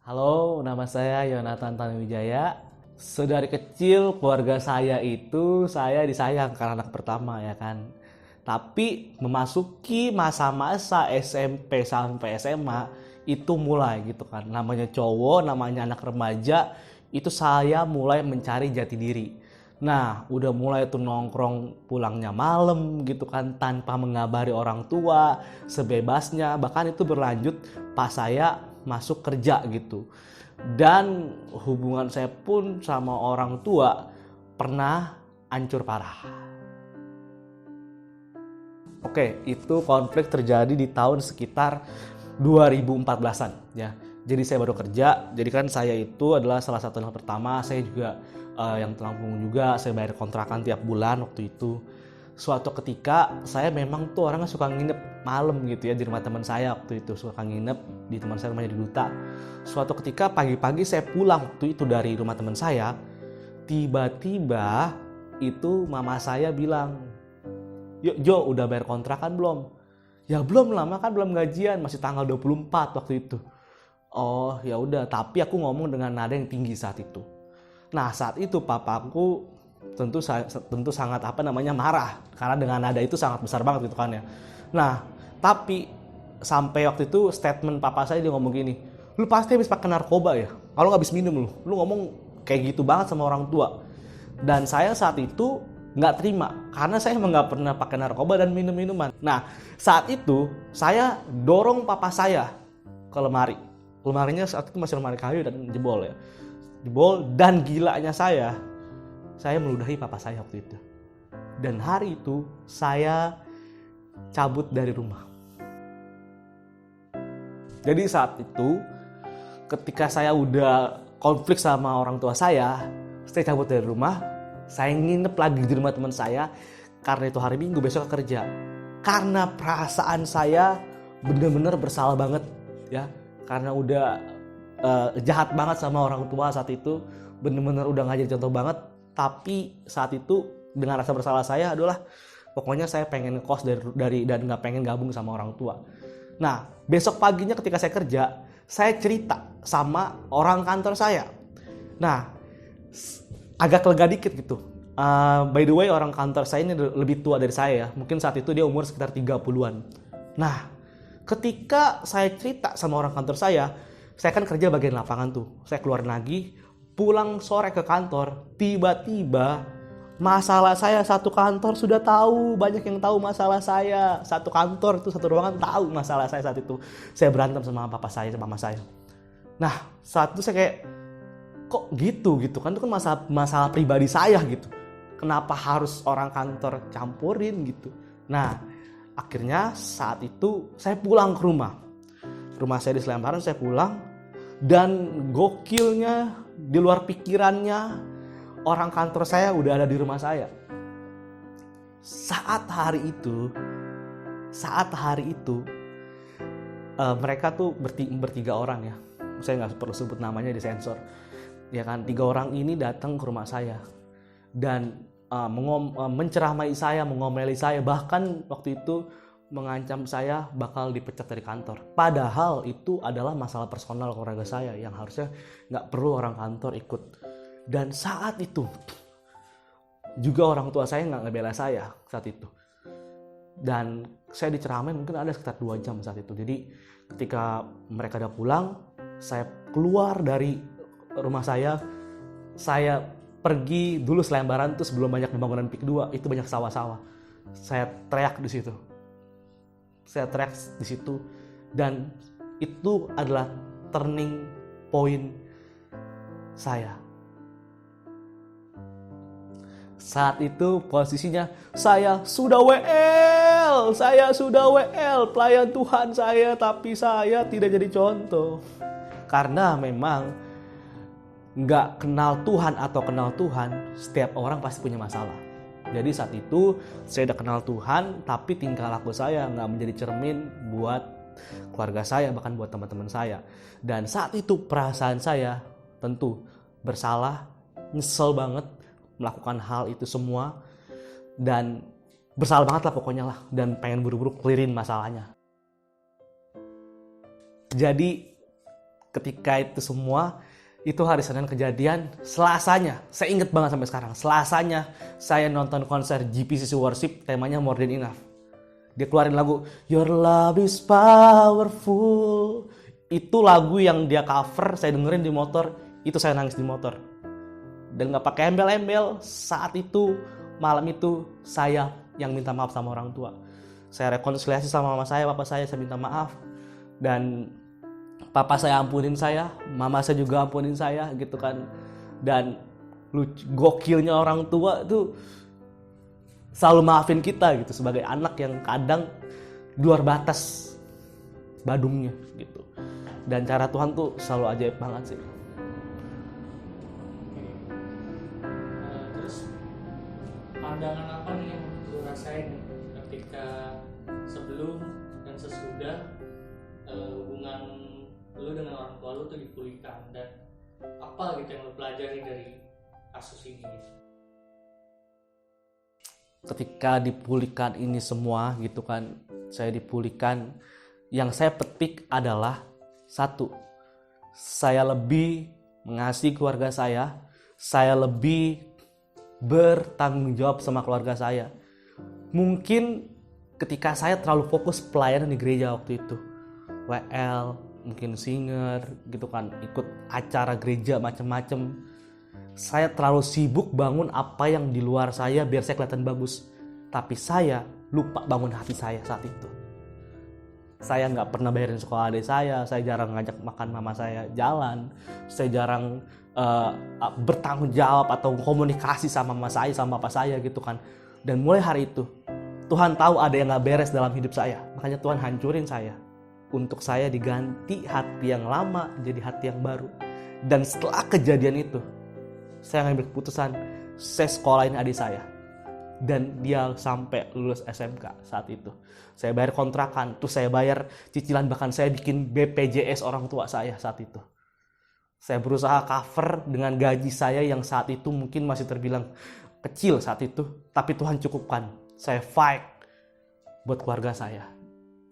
Halo, nama saya Yonatan Tanuwijaya. Sedari kecil keluarga saya itu saya disayang karena anak pertama ya kan. Tapi memasuki masa-masa SMP sampai SMA itu mulai gitu kan. Namanya cowok, namanya anak remaja, itu saya mulai mencari jati diri. Nah, udah mulai tuh nongkrong pulangnya malam gitu kan tanpa mengabari orang tua, sebebasnya. Bahkan itu berlanjut pas saya masuk kerja gitu. Dan hubungan saya pun sama orang tua pernah hancur parah. Oke, itu konflik terjadi di tahun sekitar 2014-an ya. Jadi saya baru kerja, jadi kan saya itu adalah salah satu anak pertama, saya juga yang tanggung juga, saya bayar kontrakan tiap bulan waktu itu. Suatu ketika saya memang tuh orangnya suka nginep malam gitu ya di rumah teman saya waktu itu, suka nginep di teman saya rumahnya di Duta. Suatu ketika pagi-pagi saya pulang waktu itu dari rumah teman saya, tiba-tiba itu mama saya bilang, "Yuk Jo, udah bayar kontrakan belum?" "Ya belum, lama kan belum gajian, masih tanggal 24 waktu itu." "Oh ya udah," tapi aku ngomong dengan nada yang tinggi saat itu. Nah saat itu papaku tentu sangat marah karena dengan nada itu sangat besar banget gitu kan ya. Nah tapi sampai waktu itu statement papa saya dia ngomong gini, "Lu pasti habis pakai narkoba ya? Kalau nggak habis minum lu ngomong kayak gitu banget sama orang tua." Dan saya saat itu nggak terima karena saya emang nggak pernah pakai narkoba dan minum minuman. Nah saat itu saya dorong papa saya ke lemari. Lemarinya saat itu masih lemari kayu dan jebol ya. Jebol, dan gilanya saya meludahi papa saya waktu itu. Dan hari itu saya cabut dari rumah. Jadi saat itu ketika saya udah konflik sama orang tua saya cabut dari rumah, saya nginep lagi di rumah teman saya karena itu hari Minggu, besok kerja. Karena perasaan saya benar-benar bersalah banget ya, karena udah jahat banget sama orang tua saat itu, benar-benar udah nggak jadi contoh banget. Tapi saat itu dengan rasa bersalah saya adalah pokoknya saya pengen kos dari dan nggak pengen gabung sama orang tua. Nah besok paginya ketika saya kerja, saya cerita sama orang kantor saya. Nah agak lega dikit gitu. By the way, orang kantor saya ini lebih tua dari saya ya. Mungkin saat itu dia umur sekitar 30-an. Nah ketika saya cerita sama orang kantor saya kan kerja bagian lapangan tuh. Saya keluar lagi, pulang sore ke kantor, tiba-tiba masalah saya satu kantor sudah tahu, banyak yang tahu masalah saya. Satu kantor itu, satu ruangan tahu masalah saya saat itu. Saya berantem sama papa saya, sama mama saya. Nah, saat itu saya kayak, kok gitu kan, itu kan masalah pribadi saya gitu. Kenapa harus orang kantor campurin gitu. Nah, akhirnya saat itu saya pulang ke rumah. Rumah saya di Selembaran, saya pulang, dan gokilnya di luar pikirannya orang kantor saya udah ada di rumah saya. Saat hari itu mereka tuh bertiga orang ya, saya nggak perlu sebut namanya, disensor ya kan. 3 orang ini datang ke rumah saya dan menceramai saya, mengomeli saya, bahkan waktu itu mengancam saya bakal dipecat dari kantor. Padahal itu adalah masalah personal keluarga saya yang harusnya nggak perlu orang kantor ikut. Dan saat itu juga orang tua saya nggak ngebela saya saat itu. Dan saya diceramain mungkin ada sekitar 2 jam saat itu. Jadi ketika mereka udah pulang, saya keluar dari rumah saya pergi dulu Selembaran tuh sebelum banyak pembangunan PIK 2, itu banyak sawah-sawah. Saya teriak di situ dan itu adalah turning point saya. Saat itu posisinya saya sudah WL, pelayan Tuhan saya, tapi saya tidak jadi contoh. Karena memang nggak kenal Tuhan atau kenal Tuhan, setiap orang pasti punya masalah. Jadi saat itu saya udah kenal Tuhan, tapi tingkah laku saya nggak menjadi cermin buat keluarga saya, bahkan buat teman-teman saya. Dan saat itu perasaan saya tentu bersalah, nyesel banget melakukan hal itu semua, dan bersalah banget lah pokoknya lah, dan pengen buru-buru clearin masalahnya. Jadi ketika itu semua, itu hari Senin kejadian, Selasanya, saya inget banget sampai sekarang, Selasanya saya nonton konser GPCC Worship, temanya More Than Enough. Dia keluarin lagu Your Love Is Powerful. Itu lagu yang dia cover, saya dengerin di motor, itu saya nangis di motor. Dan gak pakai embel-embel, saat itu, malam itu, saya yang minta maaf sama orang tua. Saya rekonsiliasi sama mama saya, papa saya minta maaf. Dan papa saya ampunin saya, mama saya juga ampunin saya gitu kan. Dan gokilnya orang tua tuh selalu maafin kita gitu sebagai anak yang kadang di luar batas badungnya gitu. Dan cara Tuhan tuh selalu ajaib banget sih. Terus pandangan apa nih yang lu rasain ketika sebelum dan sesudah hubungan lu dengan orang tua lu tuh dipulihkan, dan apa gitu yang lu pelajari dari kasus ini gitu? Ketika dipulihkan ini semua gitu kan, saya dipulihkan, yang saya petik adalah satu, saya lebih mengasihi keluarga saya lebih bertanggung jawab sama keluarga saya. Mungkin ketika saya terlalu fokus pelayanan di gereja waktu itu, WL, mungkin singer gitu kan, ikut acara gereja macam-macam, saya terlalu sibuk bangun apa yang di luar saya biar saya kelihatan bagus, tapi saya lupa bangun hati saya saat itu. Saya nggak pernah bayarin sekolah adik saya jarang ngajak makan mama saya jalan, saya jarang bertanggung jawab atau komunikasi sama mama saya, sama papa saya gitu kan. Dan mulai hari itu, Tuhan tahu ada yang nggak beres dalam hidup saya, makanya Tuhan hancurin saya. Untuk saya diganti hati yang lama jadi hati yang baru. Dan setelah kejadian itu, saya ngambil keputusan, saya sekolahin adik saya. Dan dia sampai lulus SMK saat itu. Saya bayar kontrakan, terus saya bayar cicilan, bahkan saya bikin BPJS orang tua saya saat itu. Saya berusaha cover dengan gaji saya yang saat itu mungkin masih terbilang kecil saat itu. Tapi Tuhan cukupkan. Saya fight buat keluarga saya.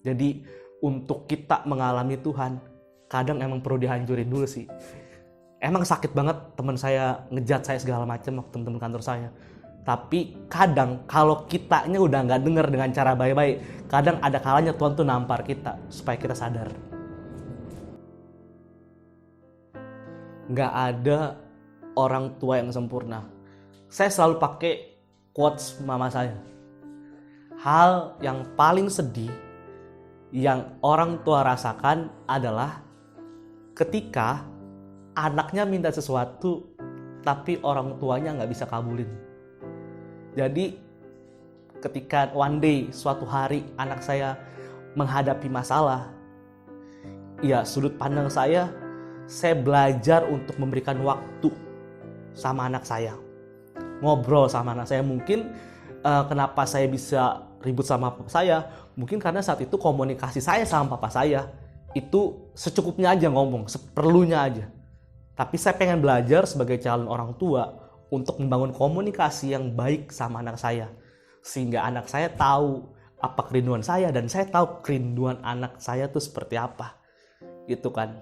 Jadi untuk kita mengalami Tuhan, kadang emang perlu dihancurin dulu sih. Emang sakit banget teman saya ngejat saya segala macam waktu teman-teman kantor saya. Tapi kadang kalau kitanya udah nggak denger dengan cara baik-baik, kadang ada kalanya Tuhan tuh nampar kita supaya kita sadar. Nggak ada orang tua yang sempurna. Saya selalu pakai quotes mama saya. Hal yang paling sedih yang orang tua rasakan adalah ketika anaknya minta sesuatu tapi orang tuanya nggak bisa kabulin. Jadi ketika one day, suatu hari anak saya menghadapi masalah, ya sudut pandang saya belajar untuk memberikan waktu sama anak saya. Ngobrol sama anak saya. Mungkin kenapa saya bisa ribut sama papa saya, mungkin karena saat itu komunikasi saya sama papa saya itu secukupnya aja ngomong, seperlunya aja. Tapi saya pengen belajar sebagai calon orang tua untuk membangun komunikasi yang baik sama anak saya. Sehingga anak saya tahu apa kerinduan saya dan saya tahu kerinduan anak saya tuh seperti apa. Gitu kan.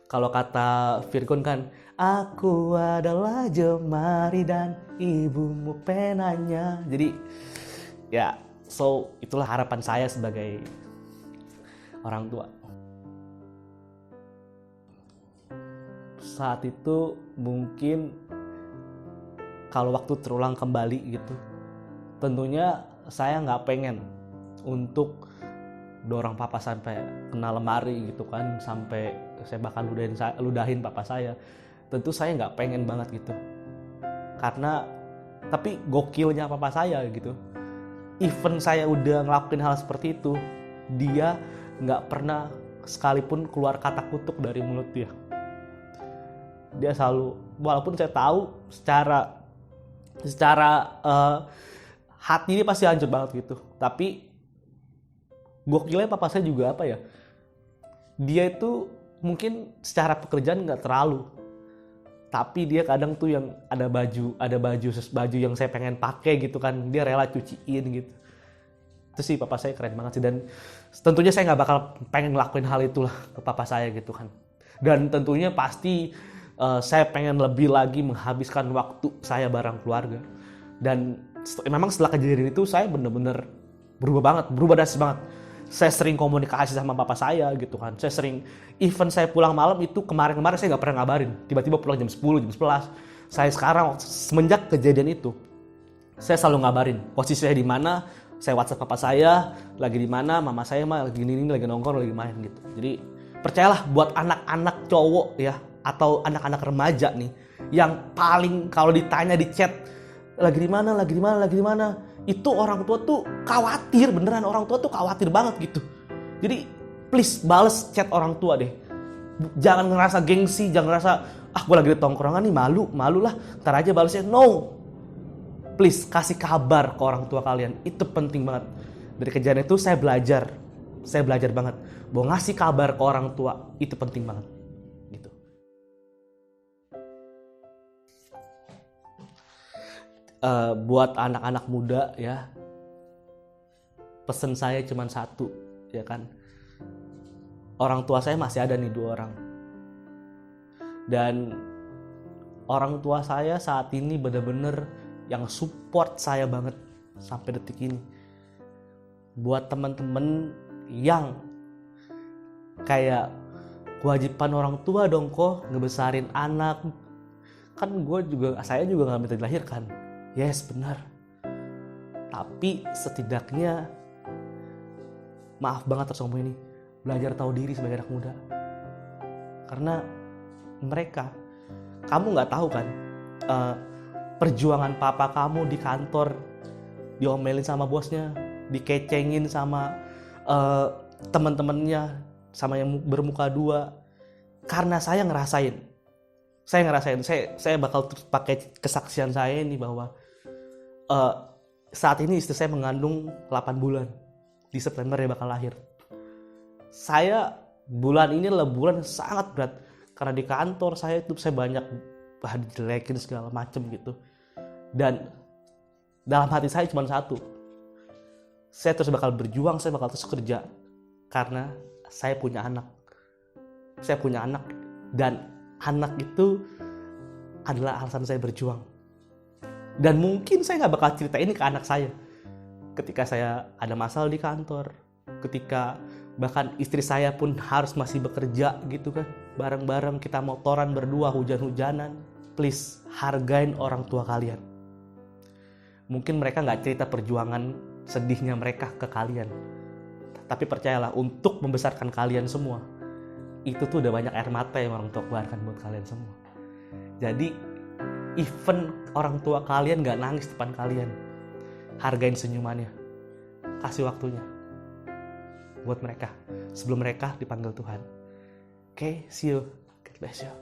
Kalau kata Virgon kan, aku adalah jemari dan ibumu penanya. Jadi ya, so itulah harapan saya sebagai orang tua. Saat itu mungkin kalau waktu terulang kembali gitu, tentunya saya nggak pengen untuk dorong papa sampai kena lemari gitu kan, sampai saya bahkan ludahin papa saya. Tentu saya nggak pengen banget gitu, karena tapi gokilnya papa saya gitu, even saya udah ngelakuin hal seperti itu, dia nggak pernah sekalipun keluar kata kutuk dari mulut dia. Dia selalu, walaupun saya tahu secara hati ini pasti hancur banget gitu, tapi gokilnya papa saya juga apa ya, dia itu mungkin secara pekerjaan nggak terlalu, tapi dia kadang tuh yang ada baju yang saya pengen pakai gitu kan, dia rela cuciin gitu. Itu sih papa saya keren banget sih, dan tentunya saya nggak bakal pengen ngelakuin hal itulah ke papa saya gitu kan. Dan tentunya pasti saya pengen lebih lagi menghabiskan waktu saya bareng keluarga. Dan memang setelah kejadian itu saya bener-bener berubah drastis banget. Saya sering komunikasi sama papa saya gitu kan. Saya sering, even saya pulang malam itu kemarin-kemarin saya nggak pernah ngabarin. Tiba-tiba pulang jam 10, jam 11. Saya sekarang semenjak kejadian itu, saya selalu ngabarin posisi saya di mana. Saya WhatsApp papa saya, lagi di mana, mama saya mah lagi ini, lagi nongkrong, lagi main gitu. Jadi percayalah buat anak-anak cowok ya, atau anak-anak remaja nih, yang paling kalau ditanya di chat, lagi di mana, itu orang tua tuh khawatir, beneran orang tua tuh khawatir banget gitu. Jadi please bales chat orang tua deh. Jangan ngerasa gengsi, jangan ngerasa gue lagi di tongkrongan nih malu lah, ntar aja balesnya. No, please kasih kabar ke orang tua kalian, itu penting banget. Dari kejadian itu saya belajar banget bahwa ngasih kabar ke orang tua itu penting banget gitu. Buat anak-anak muda ya, pesen saya cuma satu ya kan. Orang tua saya masih ada nih 2 orang. Dan orang tua saya saat ini benar-benar yang support saya banget sampai detik ini. Buat teman-teman yang kayak kewajiban orang tua dong kok ngebesarin anak. Kan saya juga gak minta dilahirkan. Yes, benar. Tapi setidaknya, maaf banget harus ngomong ini, belajar tahu diri sebagai anak muda. Karena mereka, kamu gak tahu kan, perjuangan papa kamu di kantor, diomelin sama bosnya, dikecengin sama teman-temannya, sama yang bermuka 2. Karena saya ngerasain, saya bakal terus pakai kesaksian saya ini bahwa saat ini istri saya mengandung 8 bulan. Di September dia bakal lahir. Saya bulan ini adalah bulan sangat berat. Karena di kantor saya banyak dijelekin segala macem gitu. Dan dalam hati saya cuma satu. Saya terus bakal berjuang, saya bakal terus kerja. Karena saya punya anak. Saya punya anak. Dan anak itu adalah alasan saya berjuang. Dan mungkin saya gak bakal cerita ini ke anak saya. Ketika saya ada masalah di kantor. Ketika bahkan istri saya pun harus masih bekerja gitu kan. Bareng-bareng kita motoran berdua, hujan-hujanan. Please, hargain orang tua kalian. Mungkin mereka gak cerita perjuangan sedihnya mereka ke kalian. Tapi percayalah, untuk membesarkan kalian semua, itu tuh udah banyak air mata yang orang tua keluarkan buat kalian semua. Jadi, even orang tua kalian gak nangis depan kalian, hargain senyumannya. Kasih waktunya buat mereka sebelum mereka dipanggil Tuhan. Okay, see you. God bless you.